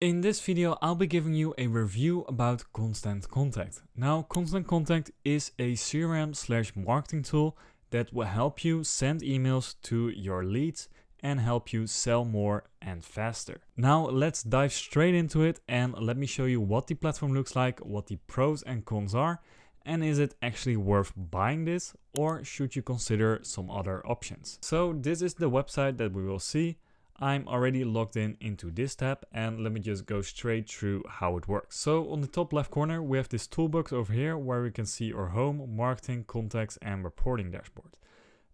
In this video, I'll be giving you a review about Constant Contact. Now, Constant Contact is a CRM/marketing tool that will help you send emails to your leads and help you sell more and faster. Now, let's dive straight into it and let me show you what the platform looks like, what the pros and cons are, and is it actually worth buying this, or should you consider some other options? So this is the website that we will see. I'm already logged in into this tab, and let me just go straight through how it works. So on the top left corner, we have this toolbox over here where we can see our home, marketing, contacts, and reporting dashboard.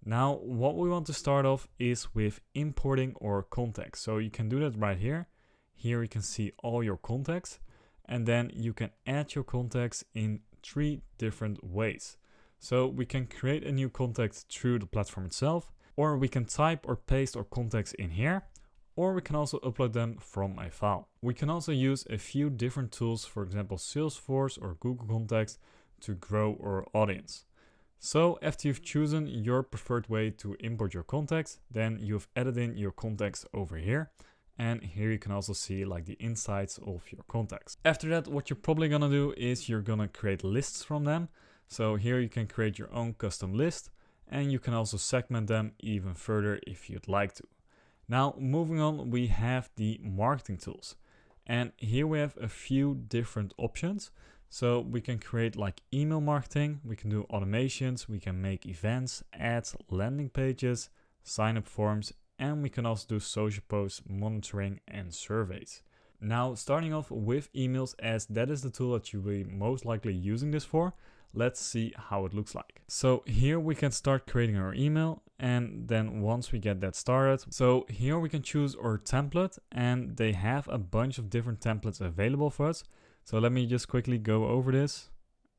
Now, what we want to start off is with importing our contacts. So you can do that right here. Here you can see all your contacts, and then you can add your contacts in 3 different ways. So we can create a new contact through the platform itself, or we can type or paste our contacts in here, or we can also upload them from a file. We can also use a few different tools, for example Salesforce or Google Contacts, to grow our audience. So after you've chosen your preferred way to import your contacts, then you've added in your contacts over here. And here you can also see like the insights of your contacts. After that, what you're probably gonna do is you're gonna create lists from them. So here you can create your own custom list, and you can also segment them even further if you'd like to. Now, moving on, we have the marketing tools. And here we have a few different options. So we can create like email marketing, we can do automations, we can make events, ads, landing pages, sign up forms, and we can also do social posts, monitoring, and surveys. Now, starting off with emails, as that is the tool that you will be most likely using this for, let's see how it looks like. So here we can start creating our email, and then once we get that started, so here we can choose our template, and they have a bunch of different templates available for us. So let me just quickly go over this,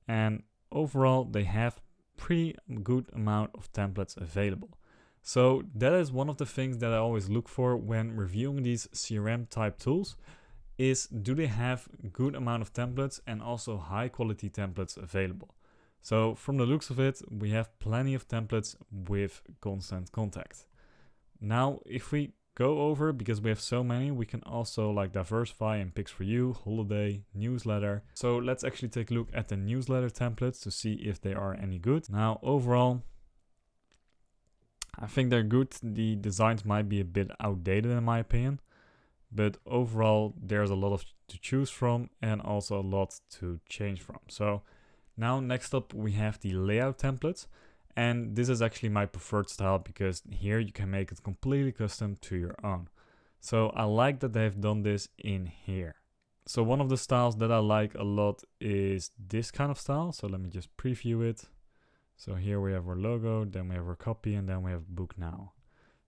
and overall they have pretty good amount of templates available. So that is one of the things that I always look for when reviewing these CRM type tools, is do they have good amount of templates and also high quality templates available. So from the looks of it, we have plenty of templates with Constant Contact. Now, if we go over, because we have so many, we can also like diversify and picks for you, holiday, newsletter. So let's actually take a look at the newsletter templates to see if they are any good. Now, overall, I think they're good. The designs might be a bit outdated in my opinion, but overall there's a lot to choose from and also a lot to change from. So now next up we have the layout templates, and this is actually my preferred style because here you can make it completely custom to your own. So I like that they've done this in here. So one of the styles that I like a lot is this kind of style. So let me just preview it. So here we have our logo, then we have our copy, and then we have book now.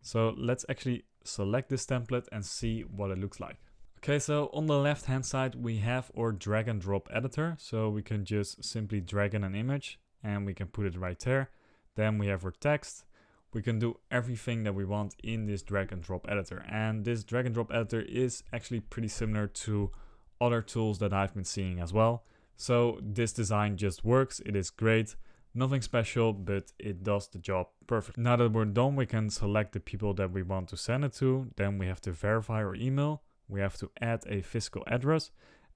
So let's actually select this template and see what it looks like. Okay, so on the left hand side, we have our drag and drop editor. So we can just simply drag in an image and we can put it right there. Then we have our text. We can do everything that we want in this drag and drop editor. And this drag and drop editor is actually pretty similar to other tools that I've been seeing as well. So this design just works. It is great. Nothing special, but it does the job perfect. Now that we're done, we can select the people that we want to send it to. Then we have to verify our email. We have to add a physical address,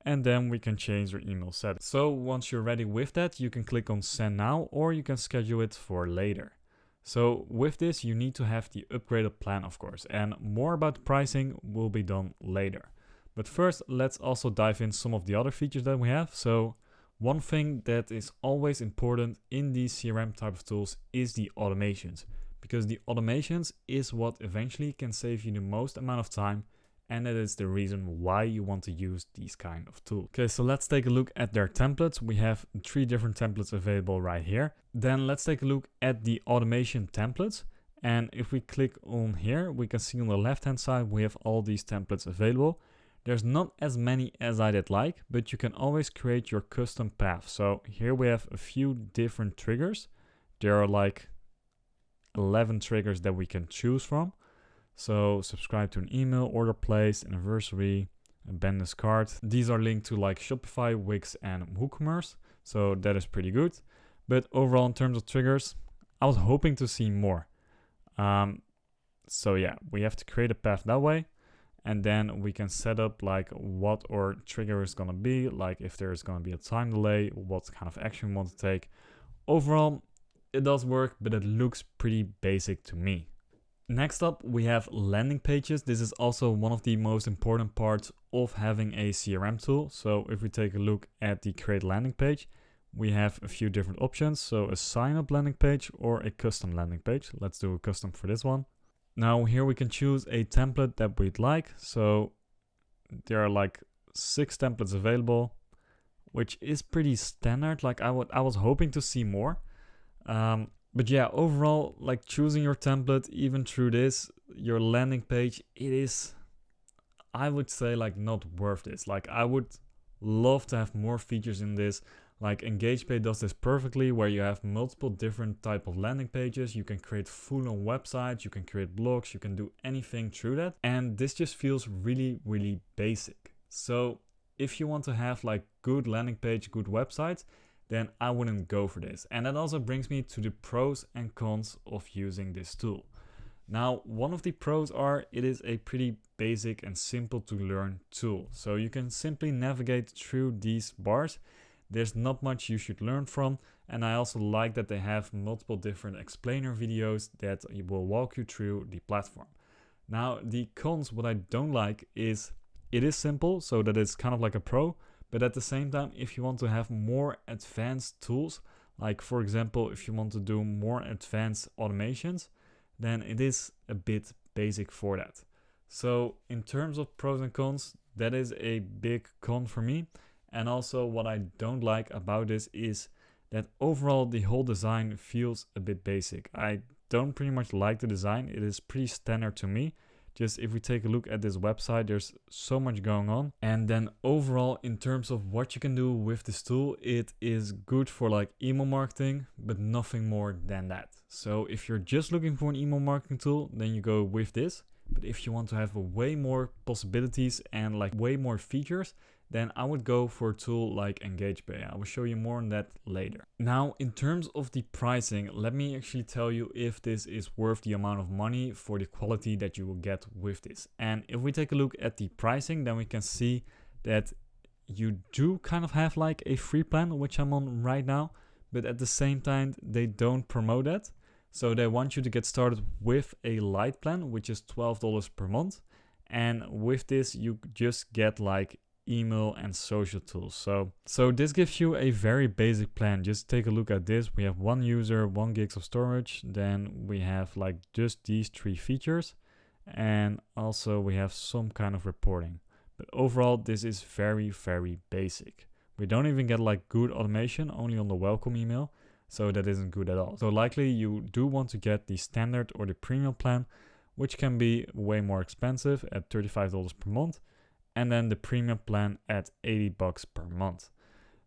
and then we can change our email settings. So once you're ready with that, you can click on send now, or you can schedule it for later. So with this, you need to have the upgraded plan, of course, and more about the pricing will be done later. But first, let's also dive in some of the other features that we have. So one thing that is always important in these CRM type of tools is the automations, because the automations is what eventually can save you the most amount of time, and that is the reason why you want to use these kind of tools. Okay, so let's take a look at their templates. We have 3 different templates available right here. Then let's take a look at the automation templates. And if we click on here, we can see on the left hand side, we have all these templates available. There's not as many as I did like, but you can always create your custom path. So here we have a few different triggers. There are like 11 triggers that we can choose from. So subscribe to an email, order placed, anniversary, abandon cart. These are linked to like Shopify, Wix, and WooCommerce. So that is pretty good. But overall, in terms of triggers, I was hoping to see more. So yeah, we have to create a path that way. and then we can set up like what our trigger is going to be, like if there's going to be a time delay, what kind of action we want to take. Overall, it does work, but it looks pretty basic to me. Next up, we have landing pages. This is also one of the most important parts of having a CRM tool. So if we take a look at the create landing page, we have a few different options. So a sign up landing page or a custom landing page. Let's do a custom for this one. Now here we can choose a template that we'd like. So there are like 6 templates available, which is pretty standard. Like I was hoping to see more. But yeah, overall, like choosing your template, even through this, your landing page, it is, I would say, like not worth this. Like I would love to have more features in this. Like EngageBay does this perfectly, where you have multiple different type of landing pages. You can create full-on websites, you can create blogs, you can do anything through that. And this just feels really, really basic. So if you want to have like good landing page, good websites, then I wouldn't go for this. And that also brings me to the pros and cons of using this tool. Now, one of the pros are it is a pretty basic and simple to learn tool. So you can simply navigate through these bars. There's not much you should learn from. And I also like that they have multiple different explainer videos that will walk you through the platform. Now, the cons, what I don't like is it is simple, so that it's kind of like a pro. But at the same time, if you want to have more advanced tools, like for example, if you want to do more advanced automations, then it is a bit basic for that. So in terms of pros and cons, that is a big con for me. And also what I don't like about this is that overall the whole design feels a bit basic. I don't pretty much like the design. It is pretty standard to me. Just if we take a look at this website, there's so much going on. And then overall, in terms of what you can do with this tool, it is good for like email marketing, but nothing more than that. So if you're just looking for an email marketing tool, then you go with this. But if you want to have way more possibilities and like way more features, then I would go for a tool like EngageBay. I will show you more on that later. Now, in terms of the pricing, let me actually tell you if this is worth the amount of money for the quality that you will get with this. And if we take a look at the pricing, then we can see that you do kind of have like a free plan, which I'm on right now, but at the same time, they don't promote that. So they want you to get started with a light plan, which is $12 per month. And with this, you just get like email and social tools. So this gives you a very basic plan. Just take a look at this. We have 1 user, 1 gigs of storage. Then we have like just these 3 features. And also we have some kind of reporting. But overall, this is very, very basic. We don't even get like good automation, only on the welcome email. So that isn't good at all. So likely you do want to get the standard or the premium plan, which can be way more expensive at $35 per month. And then the premium plan at $80 per month.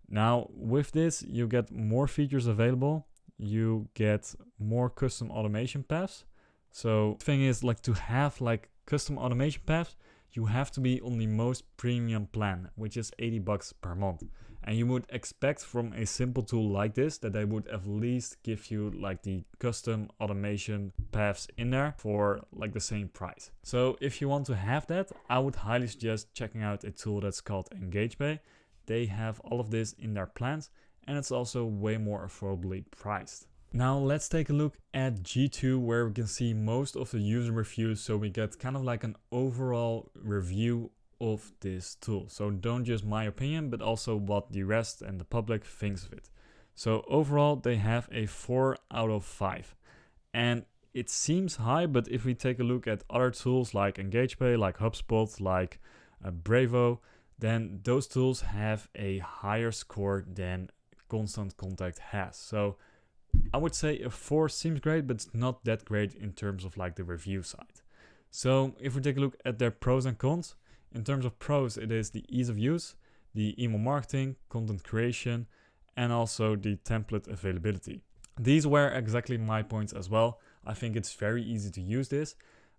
Now with this, you get more features available. You get more custom automation paths. So the thing is, like, to have like custom automation paths, you have to be on the most premium plan, which is $80 per month. And you would expect from a simple tool like this that they would at least give you like the custom automation paths in there for like the same price. So if you want to have that, I would highly suggest checking out a tool that's called EngageBay. They have all of this in their plans, and it's also way more affordably priced. Now let's take a look at G2, where we can see most of the user reviews, so we get kind of like an overall review of this tool. So don't just my opinion, but also what the rest and the public thinks of it. So overall, they have a 4 out of 5. And it seems high, but if we take a look at other tools like EngageBay, like HubSpot, like Bravo, then those tools have a higher score than Constant Contact has. So I would say a 4 seems great, but it's not that great in terms of like the review side. So if we take a look at their pros and cons, in terms of pros, it is the ease of use, the email marketing, content creation, and also the template availability. These were exactly my points as well. I think it's very easy to use this,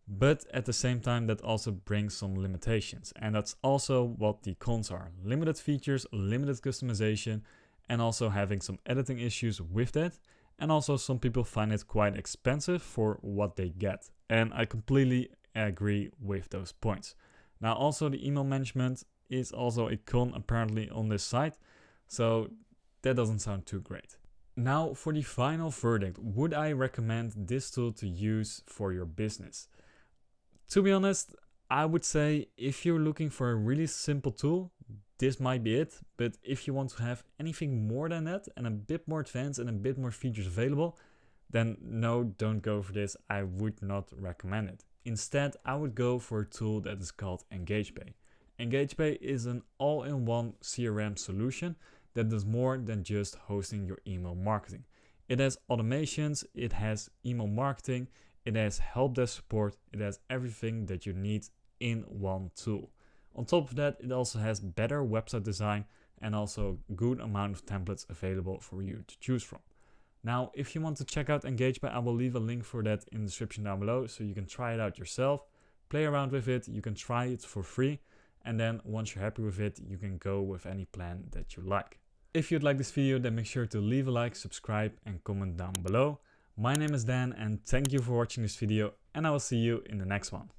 but at the same time, that also brings some limitations. And that's also what the cons are. Limited features, limited customization, and also having some editing issues with that. And also some people find it quite expensive for what they get. And I completely agree with those points. Now also the email management is also a con apparently on this site, so that doesn't sound too great. Now for the final verdict, would I recommend this tool to use for your business? To be honest, I would say if you're looking for a really simple tool, this might be it. But if you want to have anything more than that and a bit more advanced and a bit more features available, then no, don't go for this. I would not recommend it. Instead, I would go for a tool that is called EngageBay. EngageBay is an all-in-one CRM solution that does more than just hosting your email marketing. It has automations, it has email marketing, it has help desk support, it has everything that you need in one tool. On top of that, it also has better website design and also a good amount of templates available for you to choose from. Now, if you want to check out EngageBay, I will leave a link for that in the description down below so you can try it out yourself, play around with it, you can try it for free, and then once you're happy with it, you can go with any plan that you like. If you'd like this video, then make sure to leave a like, subscribe, and comment down below. My name is Dan, and thank you for watching this video, and I will see you in the next one.